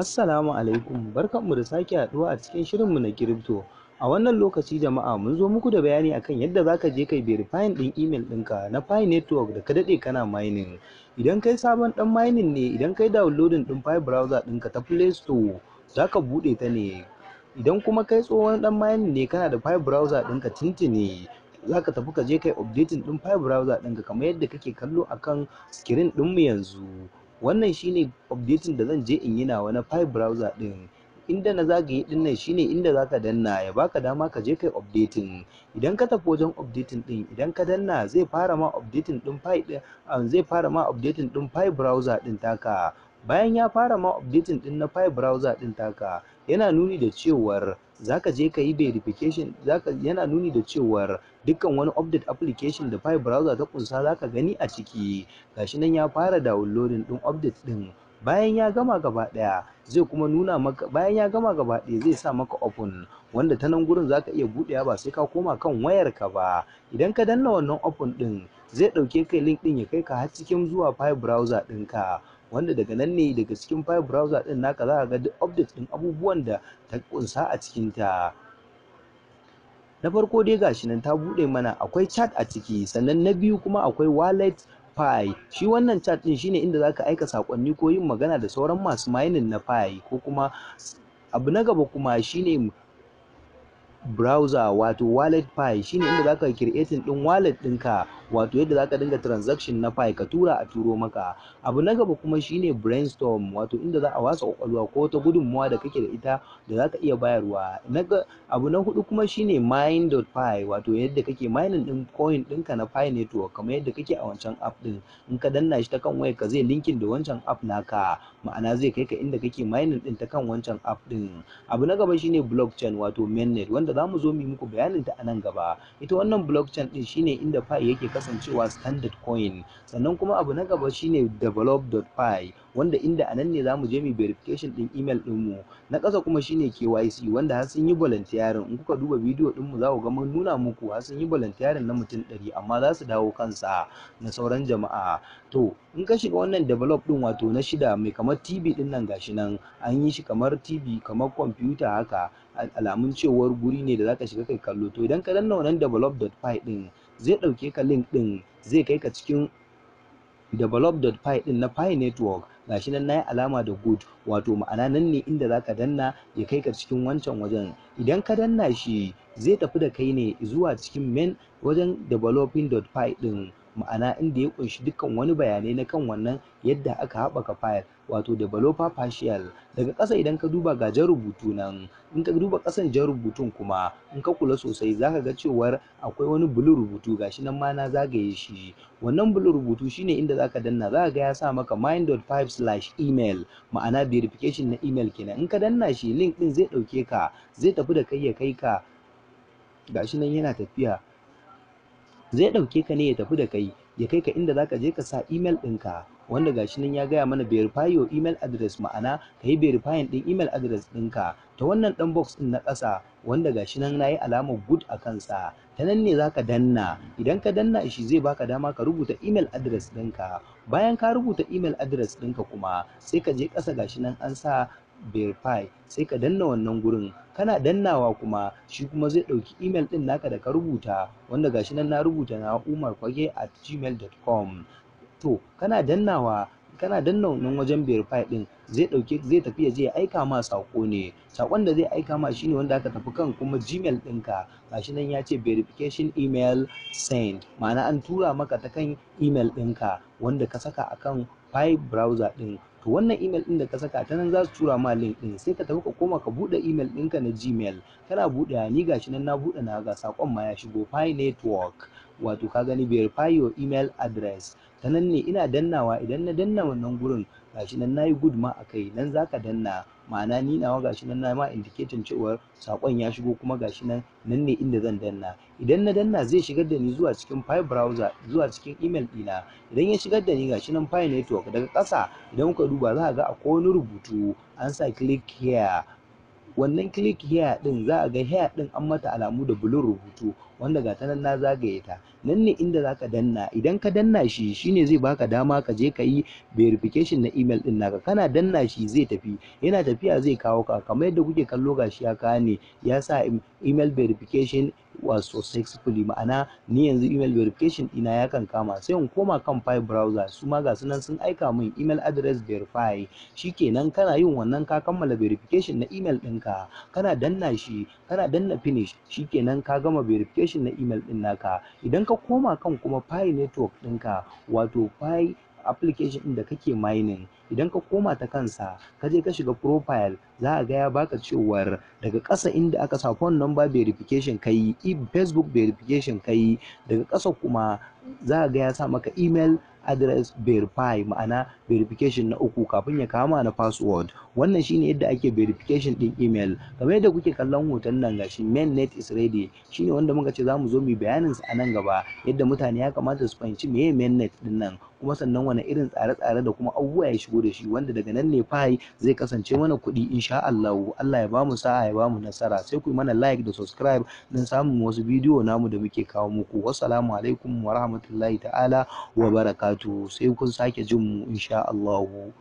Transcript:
Assalamu alaikum, barkanmu da sake haɗuwa a cikin shirinmu na Crypto. A wannan lokaci jama'a mun zo muku da bayani akan yadda zaka je kai verifying ɗin email ɗinka na Pi Network da ka daɗe kana mining. Idan kai sabon ɗan mining ne, idan kai downloading ɗin Pi browser ɗinka ta Play Store, zaka buɗe ta ne. Idan kuma kai tsohon ɗan mining ne kana da Pi browser ɗinka tintini, zaka tafi ka je kai updating ɗin Pi browser ɗinka kamar yadda kake kallo akan screen ɗinmu yanzu. Wannan shine updating da zan je in yi nawa na Pi browser din. Inda na zagaye din nan shine inda zaka danna ya baka dama ka je kai updating. Idan ka tafi wajen updating din, idan ka danna zai fara ma updating din Pi din, zai fara ma updating din Pi browser din taka. Bayan ya fara ma updating din na Pi browser din taka, yana nuni da cewar zaka je ka yi verification, yana nuni da cewar dukkan wani update application da Pi browser ta kunsa zaka gani a ciki. Gashi nan ya fara downloading din update din. Bayan ya gama gaba daya zai kuma nuna maka, bayan ya gama gaba daya zai sa maka open, wanda ta nan gurin zaka iya buɗewa ba sai ka koma kan wayarka ba. Idan ka danna wannan open din zai ɗauke kai link din ya kai ka har cikin zuwa Pi browser ɗinka, wanda daga nan ne daga cikin Pi browser din naka za ka ga duk update din abubuwan da ta kunsa a cikin ta. Na farko dai gashi nan ta buɗe mana akwai chat a ciki, sannan na biyu kuma akwai wallet Pi. Shi wannan chat din shine inda zaka aika sakonni ko yin magana da sauran masu mining na Pi, ko kuma abu na gaba kuma shine browser wato wallet Pi, shine inda zaka creating din wallet ɗinka, wato yadda zaka dinga transaction na Pi ka tura a turo maka. Abu na gaba kuma shine brainstorm, wato inda za a wasa kwakwalwa ko wata gudunmuwa da kake da ita da zaka iya bayarwa. Abu na hudu kuma shine mine.py, wato yadda kake mining din coin ɗinka na Pi network kamar yadda kake a wancan app din. In ka danna shi ta kan wayar ka zai linkin da wancan app naka, ma'ana zai kai ka inda kake mining din ta kan wancan app din. Abu na gaba shine blockchain wato mainnet, wanda zamu zo mu yi muku bayanin ta a nan gaba. Ita wannan blockchain din shine inda Pi yake kasancewa standard coin. Sannan kuma abu na gaba shine develop.py, wanda inda anan ne zamu je mu verification din email ɗinmu. Na ƙasa kuma shine KYC, wanda har sun yi volunteering. In kuka duba bidiyo ɗinmu za ku ga mun nuna muku har sun yi volunteering na mutum 100, amma za su dawo kansa na sauran jama'a. To in ka shiga wannan develop din wato na shida mai kamar TV din nan, gashi nan an yi shi kamar TV, kamar kwamfuta haka, alamun cewar guri ne da zaka shiga kai kallo. To idan ka danna wannan develop.py din zai ɗauke ka link din, zai kai ka cikin develop.py din na Pi network. Gashi nan nayi alama da good, wato ma'ana nan ne inda zaka danna ya kai ka cikin wancan wajen. Idan ka danna shi zai tafi da kai ne zuwa cikin main wajen developing.py din, ma'ana inda ya kunshi dukkan wani bayanai na kan wannan yadda aka haɓaka file, wato developer partial. Daga ƙasa idan ka duba ga jan rubutu nan, in ka duba ƙasan jan rubutun kuma in ka kula sosai zaka ga cewar akwai wani blue rubutu, gashi nan ma na zagaye shi. Wannan blue rubutu shine inda zaka danna, zaka ga ya sa maka mine.5/email, ma'ana verification na email kenan. In ka danna shi link din zai ɗauke ka, zai tafi da kai ya kai ka, gashi nan yana tafiya, zai ɗauke ka ne ya tafi da kai ya kai ka inda zaka je ka sa email ɗinka, wanda gashi nan ya gaya mana verify your email address, ma'ana ka yi verifying ɗin email address ɗinka ta wannan ɗan box ɗin na ƙasa, wanda gashi nan na yi alamar good a kansa. Ta nan ne zaka danna. Idan ka danna shi zai baka dama ka rubuta email address ɗinka. Bayan ka rubuta email address ɗinka kuma sai ka je ƙasa, gashi nan an sa verify, sai ka danna wannan gurin. Kana dannawa kuma shi kuma zai ɗauki email ɗin naka da ka rubuta, wanda gashi nan na rubuta na umarkwage@gmail.com. to kana danna wannan wajen verify ɗin zai tafi ya je ya aika ma sako ne. Sakon da zai aika ma shine wanda aka tafi kan kuma Gmail ɗinka, gashi nan ya ce verification email send, ma'ana an tura maka ta kan email ɗinka wanda ka saka akan Pi browser ɗin. To wannan email ɗin da ka saka ta nan za su tura ma link ɗin, sai ka tafi ka koma ka buɗe email ɗinka na Gmail. Kana buɗewa, ni gashi nan na buɗe na ga sakon ma ya shigo Pi network, wato ka gani verify your email address. Ta nan ne ina dannawa, idan na danna wannan gurin gashi nan nayi good ma akai, nan zaka danna, ma'ana ni nawa gashi nan na ma indicating cewar sakon ya shigo, kuma gashi nan ne inda zan danna. Idan na danna zai shigar da ni zuwa cikin Pi browser, zuwa cikin email ɗina. Idan ya shigar da ni gashi nan Pi network, daga ƙasa idan kuka duba za ka ga akwai wani rubutu an sa click here, wannan click here din za a ga here din an mata alamu da bulun rubutu wanda ga ta nan na zagaye ta, nan ne inda zaka danna. Idan ka danna shi shine zai baka dama ka je ka yi verification na email din naka. Kana danna shi zai tafi, yana tafiya zai kawo ka kamar yadda kuke kallo gashi ya kawo ne, ya sa email verification was successfully, ma'ana ni yanzu email verification ɗina ya kan kama. Sai in koma kan file browser, su ma ga sunan sun aika min email address verify. Shikenan kana yin wannan ka kammala verification na email ɗinka, kana danna shi, kana danna finish, shikenan ka gama verification na email ɗin naka. Idan ka koma kan kuma file network ɗinka, wato file application ɗin da kake mining, idan ka koma ta kansa ka je ka shiga profile, za a ga ya baka cewar daga ƙasa inda aka sa phone number verification kai, Facebook verification kai, daga ƙasa kuma za a ga ya sa maka email address verify, ma'ana verification na uku kafin ya kama na password. Wannan shine yadda ake verification din email. Kamar yadda kuke kallon hoton nan gashi mainnet is ready, shine wanda muka ce zamu zo mu bayanin sa a nan gaba, yadda mutane ya kamata su fahimci meye mainnet din nan, kuma sannan wani irin tsare-tsare da kuma abubuwa ya shigo da shi, wanda daga nan ne Pi zai kasance mana kuɗi insha Allah. Allah ya bamu sa'a, ya bamu nasara. Sai ku yi mana like da subscribe don samun wasu bidiyo namu da muke kawo muku. Wassalamu alaikum wa rahmatullahi ta'ala wa barakatuhu. Sai kun sake jin mu insha Allah.